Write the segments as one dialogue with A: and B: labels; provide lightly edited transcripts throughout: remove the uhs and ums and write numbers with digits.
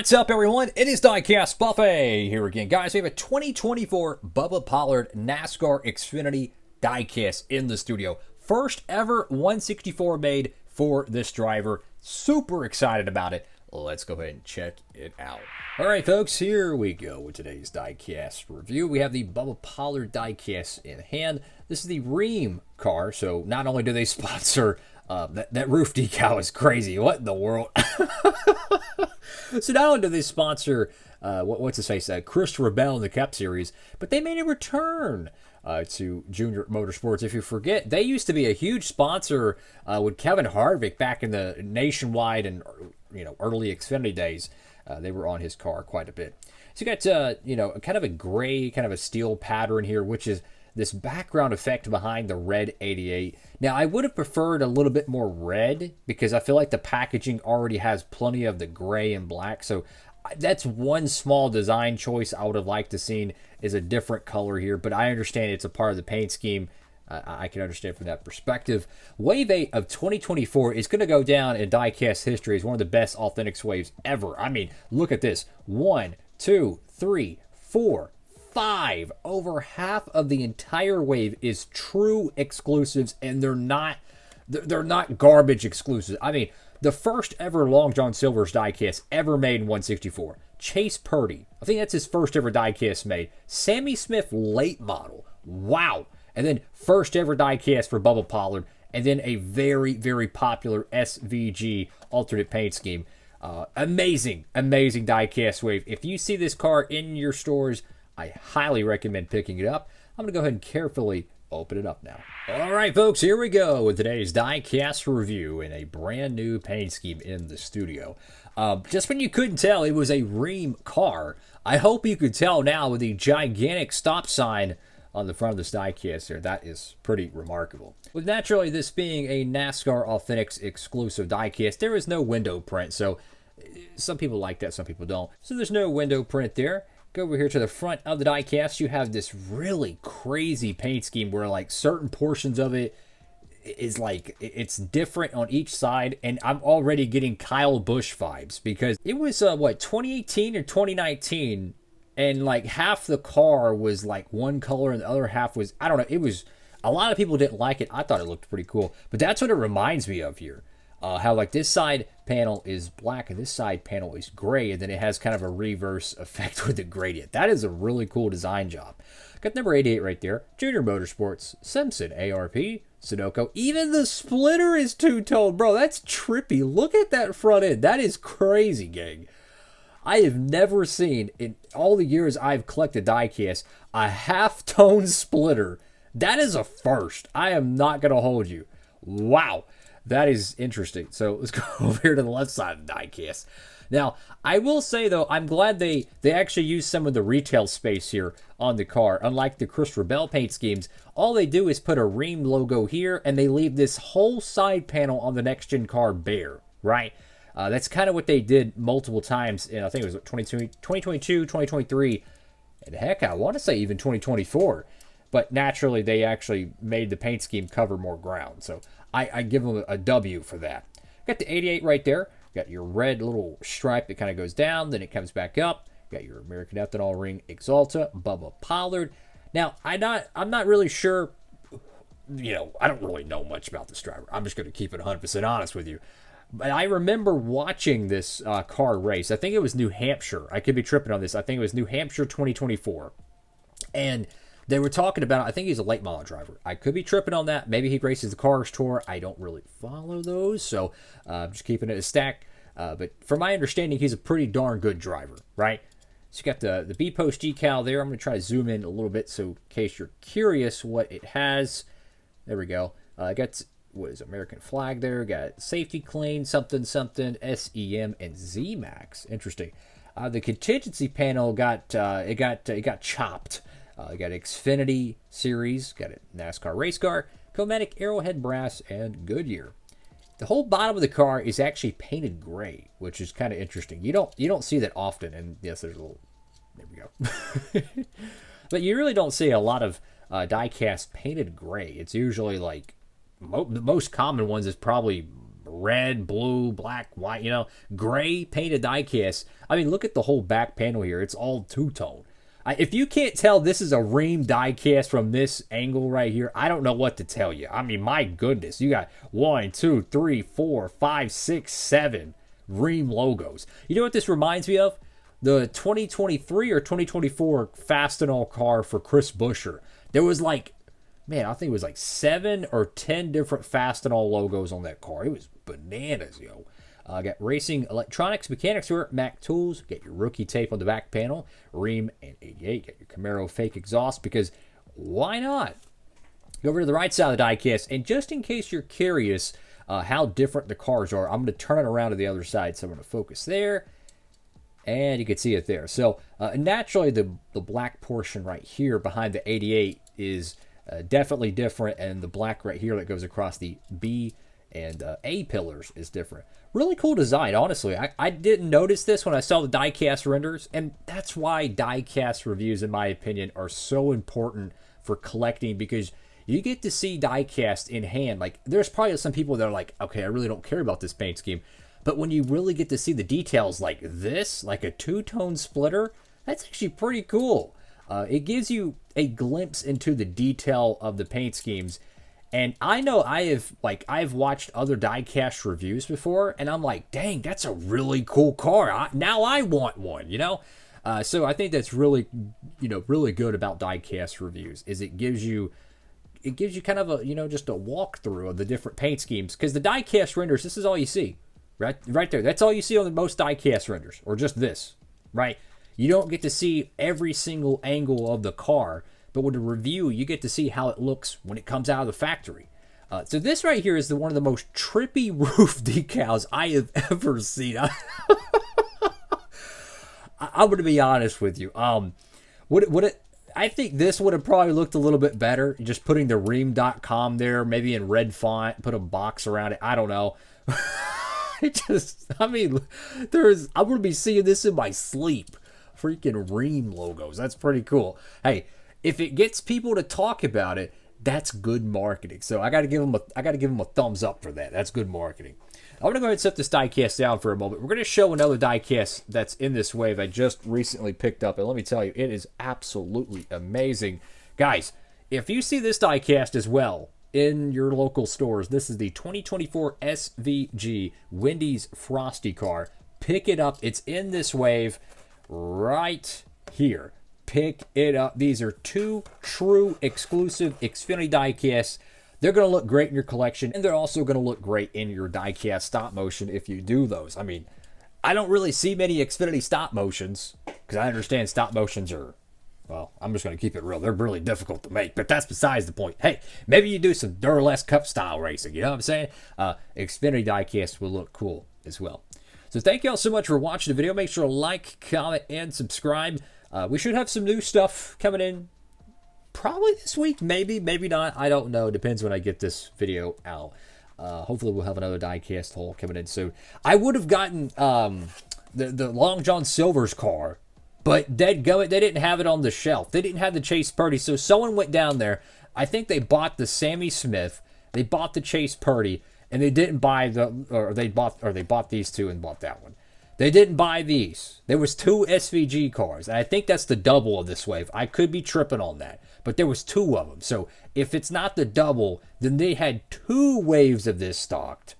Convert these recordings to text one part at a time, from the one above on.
A: What's up, everyone? It is Diecastbuffet here again. Guys, we have a 2024 Bubba Pollard NASCAR Xfinity diecast in the studio. First ever 164 made for this driver. Super excited about it. Let's go ahead and check it out. All right, folks, here we go with today's diecast review. We have the Bubba Pollard diecast in hand. This is the Rheem car, so not only do they sponsor that roof decal is crazy. What in the world? So not only do they sponsor, what's his face, Christopher Bell in the Cup Series, but they made a return to Junior Motorsports. If you forget, they used to be a huge sponsor with Kevin Harvick back in the Nationwide and early Xfinity days. They were on his car quite a bit. So you got kind of a gray, kind of a steel pattern here, which is this background effect behind the red 88. Now, I would have preferred a little bit more red because I feel like the packaging already has plenty of the gray and black. So that's one small design choice I would have liked to seen is a different color here. But I understand it's a part of the paint scheme. I can understand from that perspective. Wave 8 of 2024 is going to go down in diecast history as one of the best Authentics waves ever. I mean, look at this. 1, 2, 3, 4, 5. Over half of the entire wave is true exclusives, and they're not garbage exclusives. I mean, the first ever Long John Silver's diecast ever made in 164. Chase Purdy. I think that's his first ever diecast made. Sammy Smith late model. Wow. And then first ever diecast for Bubba Pollard. And then a very, very popular SVG alternate paint scheme. Amazing diecast wave. If you see this car in your stores, I highly recommend picking it up. I'm going to go ahead and carefully open it up now. All right, folks, here we go with today's diecast review in a brand new paint scheme in the studio. Just when you couldn't tell it was a Rheem car, I hope you could tell now with the gigantic stop sign on the front of this diecast here. That is pretty remarkable. With naturally this being a NASCAR Authentics exclusive diecast, there is no window print. So some people like that, some people don't. So there's no window print there. Go over here to the front of the diecast. You have this really crazy paint scheme where like certain portions of it is like it's different on each side, and I'm already getting Kyle Busch vibes because it was 2018 or 2019, and like half the car was like one color and the other half was, I don't know, it was, a lot of people didn't like it. I thought it looked pretty cool, but that's what it reminds me of here. How like this side panel is black and this side panel is gray, and then it has kind of a reverse effect with the gradient. That is a really cool design job. Got number 88 right there. Junior Motorsports, Simpson, ARP, Sunoco. Even the splitter is two-tone. Bro, that's trippy. Look at that front end. That is crazy, gang. I have never seen, in all the years I've collected diecast, a half-tone splitter. That is a first. I am not going to hold you. Wow. That is interesting. So let's go over here to the left side of the diecast. Now, I will say, though, I'm glad they actually used some of the retail space here on the car. Unlike the Christopher Bell paint schemes, all they do is put a Rheem logo here, and they leave this whole side panel on the next-gen car bare, right? That's kind of what they did multiple times in, I think it was 2022, 2023, and heck, I want to say even 2024. But naturally, they actually made the paint scheme cover more ground. So I give them a W for that. Got the 88 right there. Got your red little stripe that kind of goes down, then it comes back up. Got your American Ethanol Ring Exalta, Bubba Pollard. Now, I'm not really sure, I don't really know much about this driver. I'm just going to keep it 100% honest with you. But I remember watching this car race. I think it was New Hampshire. I could be tripping on this. I think it was New Hampshire 2024. And they were talking about, I think he's a late model driver. I could be tripping on that. Maybe he races the Cars Tour. I don't really follow those, so just keeping it a stack. But from my understanding, he's a pretty darn good driver, right? So you got the B post decal there. I'm going to try to zoom in a little bit so in case you're curious what it has. There we go. Got, what is it, American flag there. Got safety clean, something, SEM, and Z-Max. Interesting. The contingency panel got chopped. Got Xfinity Series, got a NASCAR race car, Comatic Arrowhead Brass, and Goodyear. The whole bottom of the car is actually painted gray, which is kind of interesting. You don't see that often, and yes, there's a little, there we go. But you really don't see a lot of diecast painted gray. It's usually like, the most common ones is probably red, blue, black, white, gray painted diecast. I mean, look at the whole back panel here. It's all two-tone. If you can't tell this is a Rheem diecast from this angle right here, I don't know what to tell you. I mean, my goodness. You got 1, 2, 3, 4, 5, 6, 7 Rheem logos. You know what this reminds me of? The 2023 or 2024 Fastenal car for Chris Buescher. There was like, man, I think it was like 7 or 10 different Fastenal logos on that car. It was bananas, yo. Got racing electronics, mechanics work, Mac tools. Get your rookie tape on the back panel. Rheem and 88. Get your Camaro fake exhaust, because why not? Go over to the right side of the diecast, and just in case you're curious how different the cars are, I'm going to turn it around to the other side. So I'm going to focus there, and you can see it there. So naturally, the black portion right here behind the 88 is definitely different, and the black right here that goes across the B and A pillars is different. Really cool design, honestly. I didn't notice this when I saw the diecast renders, and that's why diecast reviews, in my opinion, are so important for collecting, because you get to see diecast in hand. Like, there's probably some people that are like, okay, I really don't care about this paint scheme, but when you really get to see the details like this, like a two-tone splitter, that's actually pretty cool. It gives you a glimpse into the detail of the paint schemes. And I know I've watched other diecast reviews before, and I'm like, dang, that's a really cool car. Now I want one, So I think that's really, really good about diecast reviews, is it gives you kind of a, just a walkthrough of the different paint schemes, because the diecast renders, this is all you see, right there. That's all you see on the most diecast renders, or just this, right? You don't get to see every single angle of the car. But with a review, you get to see how it looks when it comes out of the factory. So this right here is one of the most trippy roof decals I have ever seen. I'm going to be honest with you. I think this would have probably looked a little bit better. Just putting the Rheem.com there, maybe in red font, put a box around it. I don't know. I'm going to be seeing this in my sleep. Freaking Rheem logos. That's pretty cool. Hey, if it gets people to talk about it, that's good marketing. So I got to give them a thumbs up for that. That's good marketing. I'm going to go ahead and set this diecast down for a moment. We're going to show another diecast that's in this wave I just recently picked up. And let me tell you, it is absolutely amazing. Guys, if you see this diecast as well in your local stores, this is the 2024 SVG Wendy's Frosty car. Pick it up. It's in this wave right here. Pick it up. These are 2 true exclusive Xfinity diecasts. They're going to look great in your collection, and they're also going to look great in your diecast stop motion if you do those. I mean, I don't really see many Xfinity stop motions, because I understand stop motions are, well, I'm just going to keep it real. They're really difficult to make, but that's besides the point. Hey, maybe you do some Duralast Cup style racing, you know what I'm saying? Xfinity diecasts will look cool as well. So thank you all so much for watching the video. Make sure to like, comment, and subscribe. We should have some new stuff coming in probably this week. Maybe not. I don't know. Depends when I get this video out. Hopefully we'll have another diecast haul coming in soon. I would have gotten the Long John Silver's car, but they didn't have it on the shelf. They didn't have the Chase Purdy, so someone went down there. I think they bought the Sammy Smith. They bought the Chase Purdy, and they didn't buy they bought these two and bought that one. They didn't buy these. There was 2 SVG cars, and I think that's the double of this wave. I could be tripping on that, but there was 2 of them. So if it's not the double, then they had 2 waves of this stocked.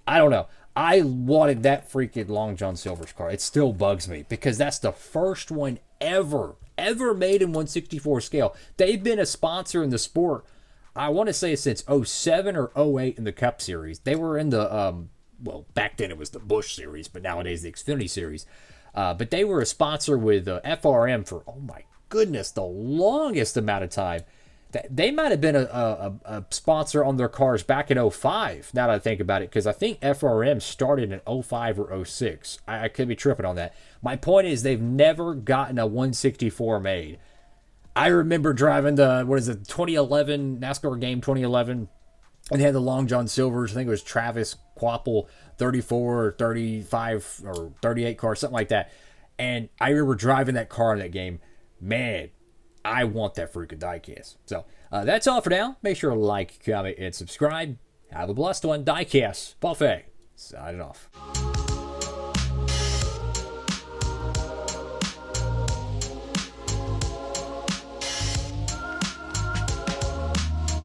A: I don't know. I wanted that freaking Long John Silver's car. It still bugs me, because that's the first one ever made in 1/64 scale. They've been a sponsor in the sport, I want to say, since 07 or 08 in the Cup Series. They were in the well, back then it was the Busch Series, but nowadays the Xfinity Series. But they were a sponsor with FRM for, oh my goodness, the longest amount of time. They might have been a sponsor on their cars back in 05, now that I think about it, because I think FRM started in 05 or 06. I could be tripping on that. My point is, they've never gotten a 164 made. I remember driving the, 2011 NASCAR game 2011. And they had the Long John Silvers. I think it was Travis Quapple 34 or 35 or 38 car, something like that. And I remember driving that car in that game. Man, I want that freaking diecast. So that's all for now. Make sure to like, comment, and subscribe. Have a blessed one. Diecast Buffet. Signing off.